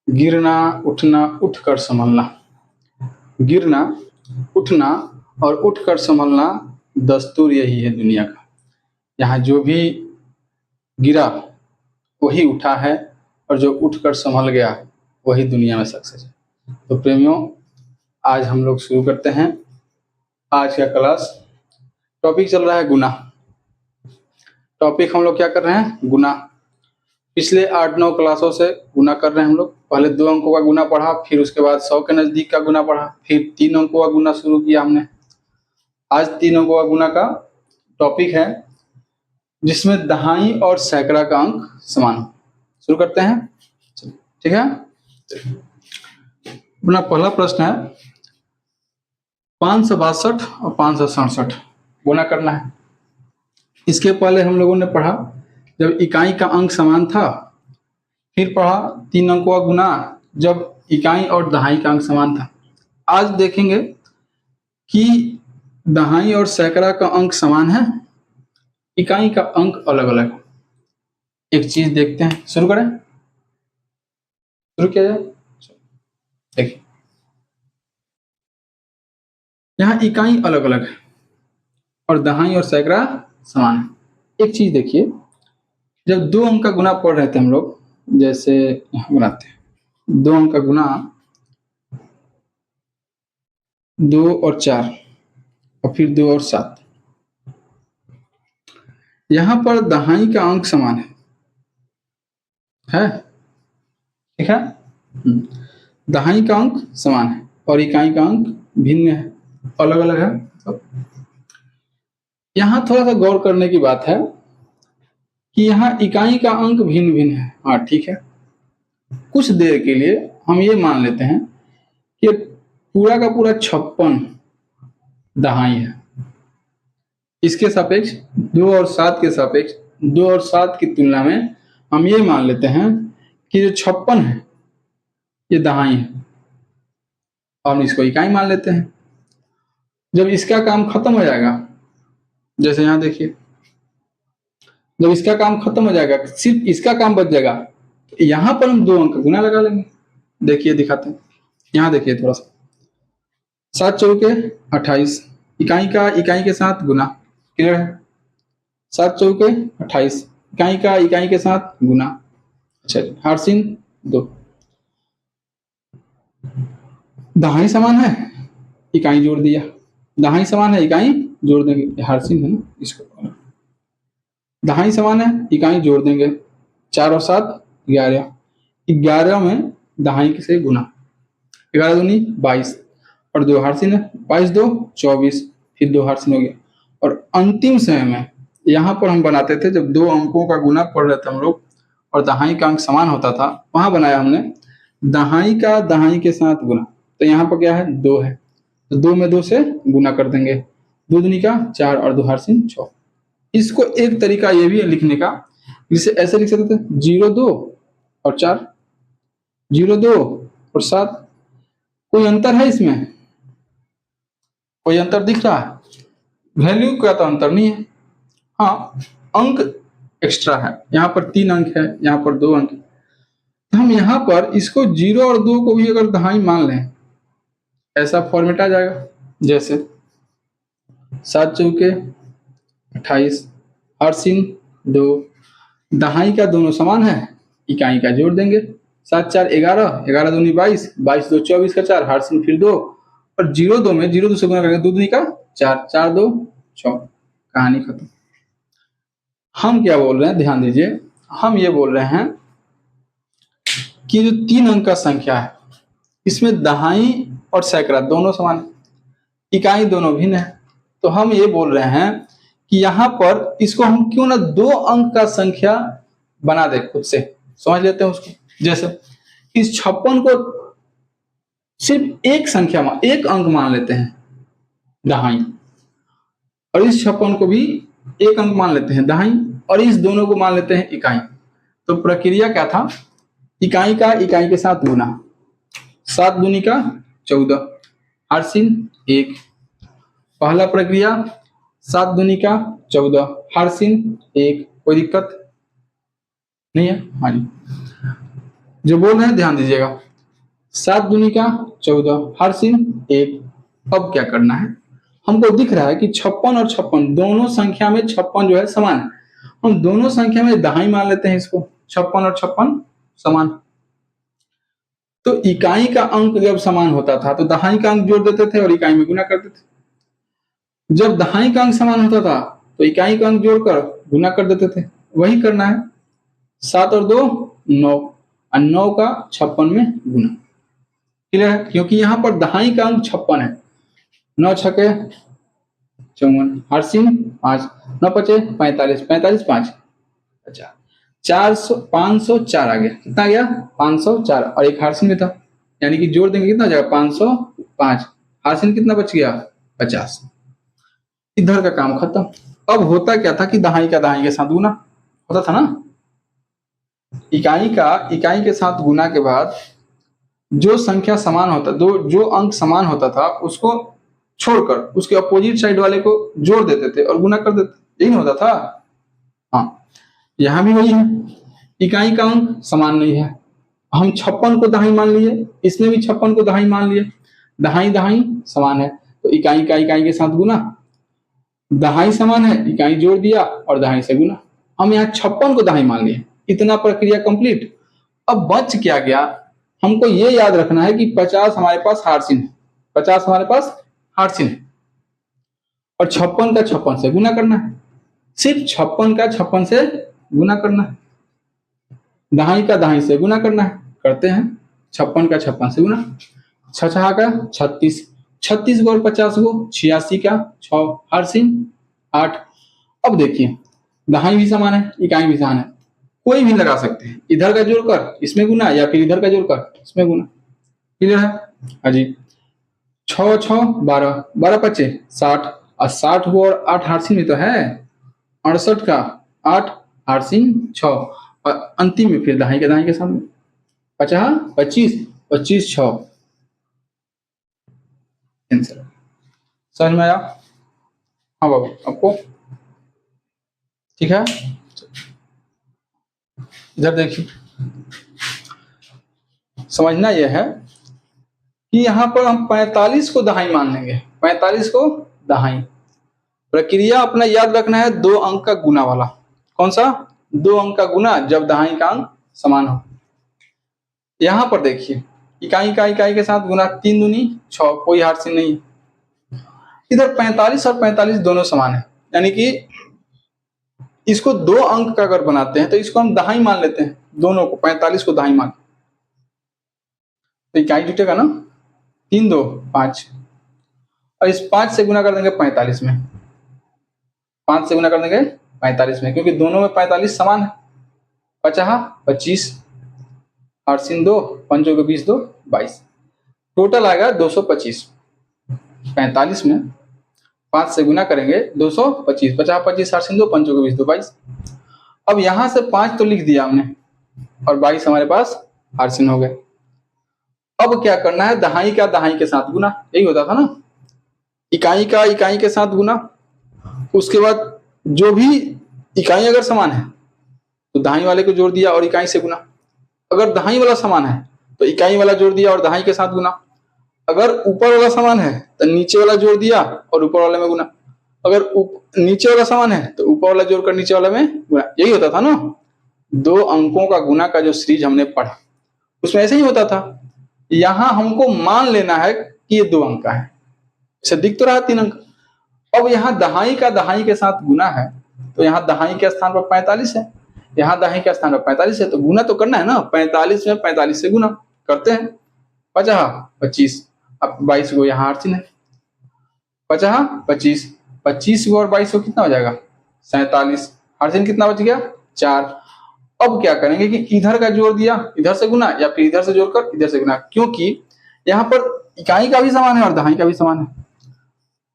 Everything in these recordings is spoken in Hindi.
गिरना, उठना, उठकर संभलना। गिरना, उठना और उठकर संभलना दस्तूर यही है दुनिया का। यहाँ जो भी गिरा वही उठा है और जो उठकर संभल गया वही दुनिया में सक्सेस है। तो प्रेमियों, आज हम लोग शुरू करते हैं आज का क्लास। टॉपिक चल रहा है गुनाह। टॉपिक हम लोग क्या कर रहे हैं? गुनाह। पिछले 8-9 क्लासों से गुना कर रहे हैं हम लोग। पहले 2 अंकों का गुना पढ़ा, फिर उसके बाद 100 के नजदीक का गुना पढ़ा, फिर 3 अंकों का गुना शुरू किया हमने। आज 3 अंकों का गुना का टॉपिक है जिसमें दहाई और सैकड़ा का अंक समान हो। शुरू करते हैं, ठीक है। अपना पहला प्रश्न है 562 और 567 गुना करना है। इसके पहले हम लोगों ने पढ़ा जब इकाई का अंक समान था, फिर पढ़ा 3 अंकों का गुना जब इकाई और दहाई का अंक समान था। आज देखेंगे कि दहाई और सैकड़ा का अंक समान है, इकाई का अंक अलग अलग। एक चीज देखते हैं, शुरू करें, शुरू किया जाए। देखिए यहाँ इकाई अलग अलग है और दहाई और सैकड़ा समान है। एक चीज देखिए, जब 2 अंक का गुना पढ़ रहे थे हम लोग, जैसे यहाँ बनाते हैं 2 अंक का गुना 2 और 4 और फिर 2 और 7। यहां पर दहाई का अंक समान है, ठीक है। दहाई का अंक समान है और इकाई का अंक भिन्न है, अलग अलग है। यहां थोड़ा सा गौर करने की बात है कि यहाँ इकाई का अंक भिन्न भिन्न है। हाँ ठीक है, कुछ देर के लिए हम ये मान लेते हैं कि पूरा का पूरा 56 दहाई है। इसके सापेक्ष 2 और 7 के सापेक्ष 2 और 7 की तुलना में हम ये मान लेते हैं कि जो 56 है ये दहाई है, हम इसको इकाई मान लेते हैं। जब इसका काम खत्म हो जाएगा, जैसे यहाँ देखिए, जब इसका काम खत्म हो जाएगा, सिर्फ इसका काम बच जाएगा, तो यहाँ पर हम 2 अंक गुना लगा लेंगे। देखिए दिखाते हैं, यहाँ देखिए थोड़ा सा, 7 चौके 28, इकाई का इकाई के साथ गुना, क्लियर है। 7 चौके 28, इकाई का इकाई के साथ गुना। अच्छा, हार्सिन 2, दहाई समान है, इकाई जोड़ दिया, दहाई समान है, इकाई जोड़ देंगे, हार्सिन है ना, इसको दहाई समान है, इकाई जोड़ देंगे, 4 और 7 11, 11 में दहाई से गुना, 11 दूनी 22 और 2 हार्सिन है, 22 2 24, फिर 2 हार्सिन हो गया। और अंतिम समय में यहाँ पर हम बनाते थे, जब 2 अंकों का गुना पढ़ रहे थे हम लोग और दहाई का अंक समान होता था, वहां बनाया हमने दहाई का दहाई के साथ गुना। तो यहाँ पर क्या है, 2 है, तो 2 में 2 से गुना कर देंगे, 2 दूनी का 4 और 2 हार्सिन 6। इसको एक तरीका ये भी है लिखने का, जिसे ऐसे लिख सकते थे 0 2 और 4, 0 2 और 7। कोई अंतर है इसमें? कोई अंतर दिख रहा है? वैल्यू का तो अंतर नहीं है, हाँ अंक एक्स्ट्रा है। यहाँ पर 3 अंक है, यहाँ पर 2 अंक है। तो हम यहाँ पर इसको 0 और 2 को भी अगर दहाई मान लें, ऐसा फॉर्मेट आ जाएगा, जैसे 7 चौके 28, हार्सिन 2, दहाई का दोनों समान है, इकाई का जोड़ देंगे, 7 4 11, 11 दूनी 22, 22 2 24 का 4, हार्सिन फिर 2 और 0 2 में 0 2 से गुना करेंगे, 2 दूनी का 4, 4 2 6, कहानी खत्म। हम क्या बोल रहे हैं, ध्यान दीजिए, हम ये बोल रहे हैं कि जो 3 अंक का संख्या है, इसमें दहाई और सैकड़ा दोनों समान है, इकाई दोनों भिन्न है। तो हम ये बोल रहे हैं कि यहाँ पर इसको हम क्यों ना 2 अंक का संख्या बना दे, खुद से समझ लेते हैं उसको। जैसे इस 56 को सिर्फ एक संख्या में एक अंक मान लेते हैं दहाई, और इस 56 को भी एक अंक मान लेते हैं दहाई, और इस दोनों को मान लेते हैं इकाई। तो प्रक्रिया क्या था, इकाई का इकाई के साथ गुना, 7 दूनी का 14, हार्सिन 1। पहला प्रक्रिया 7 दूनी का 14, हार्सिन 1, कोई दिक्कत नहीं है? हाँ जी। जो बोल रहे हैं ध्यान दीजिएगा। 7 दूनी का 14, हर सिन 1। अब क्या करना है, हमको दिख रहा है कि 56 और 56 दोनों संख्या में 56 जो है समान है। हम दोनों संख्या में दहाई मान लेते हैं इसको, 56 और 56 समान। तो इकाई का अंक जब समान होता था तो दहाई का अंक जोड़ देते थे और इकाई में गुना करते थे। जब दहाई का अंक समान होता था तो इकाई का अंक जोड़कर गुना कर देते थे। वही करना है। 7 और 2 9 और 9 का 56 में गुना। क्लियर है, क्योंकि यहाँ पर दहाई का अंक 56 है। 9 छके 54, हर सिन 5, 9 पचे 45, 45 5, अच्छा 400 504 आ गया। कितना आ गया 504, और एक हार्सिन में था, यानी कि जोड़ देंगे कितना हो जाएगा 505। हार्सिन कितना बच गया 50। इधर का काम खत्म। अब होता क्या था कि दहाई का दहाई के साथ गुना होता था ना। इकाई का इकाई के साथ गुना के बाद जो संख्या समान होता, जो अंक समान होता था उसको छोड़कर उसके अपोजिट साइड वाले को जोड़ देते थे और गुना कर देते, यही होता था। हाँ, यहां भी वही है। इकाई का अंक समान नहीं है, हम 56 को दहाई मान लिए, इसमें भी 56 को दहाई मान लिए। दहाई दहाई समान है तो इकाई का इकाई के साथ गुना। दहाई समान है, इकाई जोड़ दिया और दहाई से गुना। हम यहाँ 56 को दहाई मान लिए। इतना प्रक्रिया कंप्लीट। अब बच क्या गया, हमको ये याद रखना है कि 50 हमारे पास हार्सिन है, 50 हमारे पास हार्सिन है, और 56 का 56 से गुना करना है। सिर्फ 56 का 56 से गुना करना है, दहाई का दहाई से गुना करना है। करते हैं। 56 का 56 से गुना, 6 का 36, 36 को और 50 को 86 का 6, हार्सिन 8। अब देखिए दहाई भी समान है, इकाई भी समान है, कोई भी लगा सकते हैं। इधर का जोड़कर इसमें गुना या फिर इधर का जोड़कर इसमें गुना। क्लियर है? हाँ जी। 6 6 12, 12 पचे 60, और 60 को और 8 हार्सिन में तो है, 68 का 8 हार्सिन 6, और अंतिम में फिर दहाई के सामने 50 25 25 6। आंसर समझ में आया? हाँ बाबू, आपको ठीक है? इधर देखिए, समझना यह है कि यहाँ पर हम 45 को दहाई मान लेंगे, 45 को दहाई। प्रक्रिया अपना याद रखना है, 2 अंक का गुना वाला। कौन सा? 2 अंक का गुना जब दहाई का अंक समान हो। यहाँ पर देखिए इकाई का इकाई के साथ गुना, 3 दूनी 6, कोई हार्सिन नहीं। इधर 45 और 45 दोनों समान है, यानी कि इसको 2 अंक का अगर बनाते हैं तो इसको हम दहाई मान लेते हैं, दोनों को 45 को दहाई मान, तो इकाई जुटेगा ना, 3 2 5, और इस 5 से गुना कर देंगे 45 में, 5 से गुना कर देंगे 45 में, क्योंकि दोनों में 45 समान है। 50 25, हार्सिन 2, 5 के 20 2 22, टोटल आएगा 225। 45 में 5 से गुना करेंगे 225, 50 25 हार्सिन 2, 5 के 20 2 22। अब यहां से 5 तो लिख दिया हमने और 22 हमारे पास हार्सिन हो गए। अब क्या करना है, दहाई का दहाई के साथ गुना, यही होता था ना, इकाई का इकाई के साथ गुना। उसके बाद जो भी इकाई अगर समान है तो दहाई वाले को जोड़ दिया और इकाई से गुना। अगर दहाई वाला समान है तो इकाई वाला जोड़ दिया और दहाई के साथ गुना। अगर ऊपर वाला समान है तो नीचे वाला जोड़ दिया और ऊपर वाले में गुना। अगर नीचे वाला समान है तो ऊपर वाला जोड़कर नीचे वाले में गुना। यही होता था ना, 2 अंकों का गुना का जो सीरीज हमने पढ़ा उसमें ऐसे ही होता था। यहां हमको मान लेना है कि ये 2 अंक का है, इसे दिख तो रहा 3 अंक। अब यहाँ दहाई का दहाई के साथ गुना है तो यहाँ दहाई के स्थान पर 45 है, यहाँ दहाई के स्थान पर 45 है, तो गुना तो करना है ना। 45 में 45 से गुना करते हैं, 50 25, अब 22 को यहाँ हार्सिन है, 50 25, 25 को और 22 को कितना हो जाएगा 47, हार्सिन कितना बच गया 4। अब क्या करेंगे कि इधर का जोड़ दिया इधर से गुना, या फिर इधर से जोड़कर इधर से गुना, क्योंकि यहाँ पर इकाई का भी समान है और दहाई का भी समान है।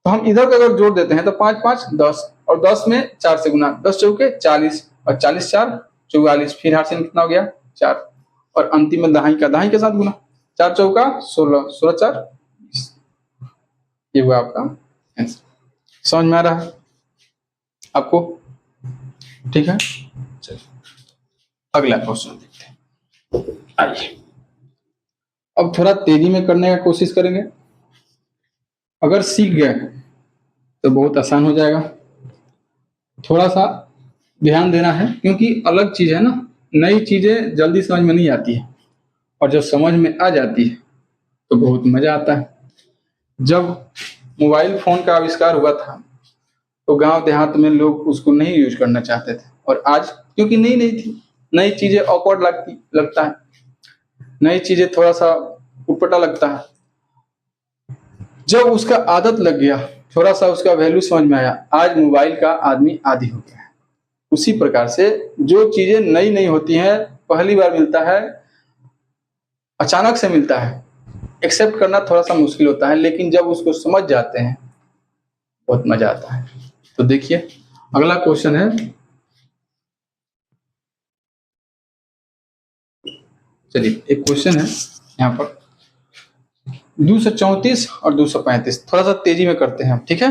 तो हम इधर का अगर जोड़ देते हैं तो 5 5 10, और 10 में 4 से गुना, 10 चौके 40, और 40 4 44, फिर हार्सिन कितना हो गया 4, और अंतिम में दहाई का दहाई के साथ गुना, 4 चौका 16, 16 4 20। ये हुआ आपका आंसर। समझ में आ रहा है आपको? ठीक है, चलिए अगला क्वेश्चन देखते हैं। आइए अब थोड़ा तेजी में करने का कोशिश करेंगे। अगर सीख गए तो बहुत आसान हो जाएगा। थोड़ा सा ध्यान देना है क्योंकि अलग चीज है ना, नई चीजें जल्दी समझ में नहीं आती है और जब समझ में आ जाती है तो बहुत मजा आता है। जब मोबाइल फोन का आविष्कार हुआ था तो गांव देहात में लोग उसको नहीं यूज करना चाहते थे और आज क्योंकि नई नई थी, नई चीजें ऑकवर्ड लगता है, नई चीजें थोड़ा सा उटपटा लगता है। जब उसका आदत लग गया, थोड़ा सा उसका वैल्यू समझ में आया, आज मोबाइल का आदमी आदी हो गया है। उसी प्रकार से जो चीजें नई नई होती हैं, पहली बार मिलता है, अचानक से मिलता है, एक्सेप्ट करना थोड़ा सा मुश्किल होता है, लेकिन जब उसको समझ जाते हैं बहुत मजा आता है। तो देखिए अगला क्वेश्चन है, चलिए एक क्वेश्चन है यहाँ पर 234 और 235, थोड़ा सा तेजी में करते हैं हम, ठीक है।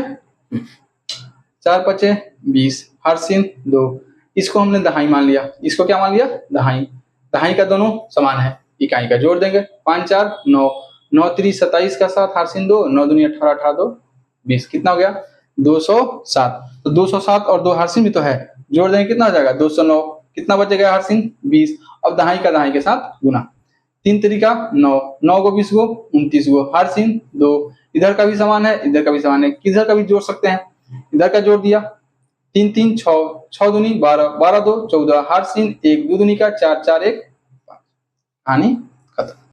4 पचे 20, हर सीन 2, इसको हमने दहाई मान लिया, इसको क्या मान लिया, दहाई। दहाई का दोनों समान है, इकाई का जोड़ देंगे, 5 4 9, 9 3 27 का 7, हर सीन 2, 9 दूनी 18, 18 2 20, कितना हो गया 207। तो 207 और 2 हर सीन भी तो है, जोड़ देंगे कितना हो जाएगा 209, कितना बचेगा हर सीन 20। अब दहाई का दहाई के साथ गुना, 3 तरीका 9, 9 को 20 गो 29 गो, हर सीन 2, इधर का भी समान है इधर का भी समान है, किधर का भी जोड़ सकते हैं, इधर का जोड़ दिया, 3 3 6, 6 दूनी 12, 12 2 14, हर सीन 1, 2 दूनी का 4 4 1 5, कहानी खत्म।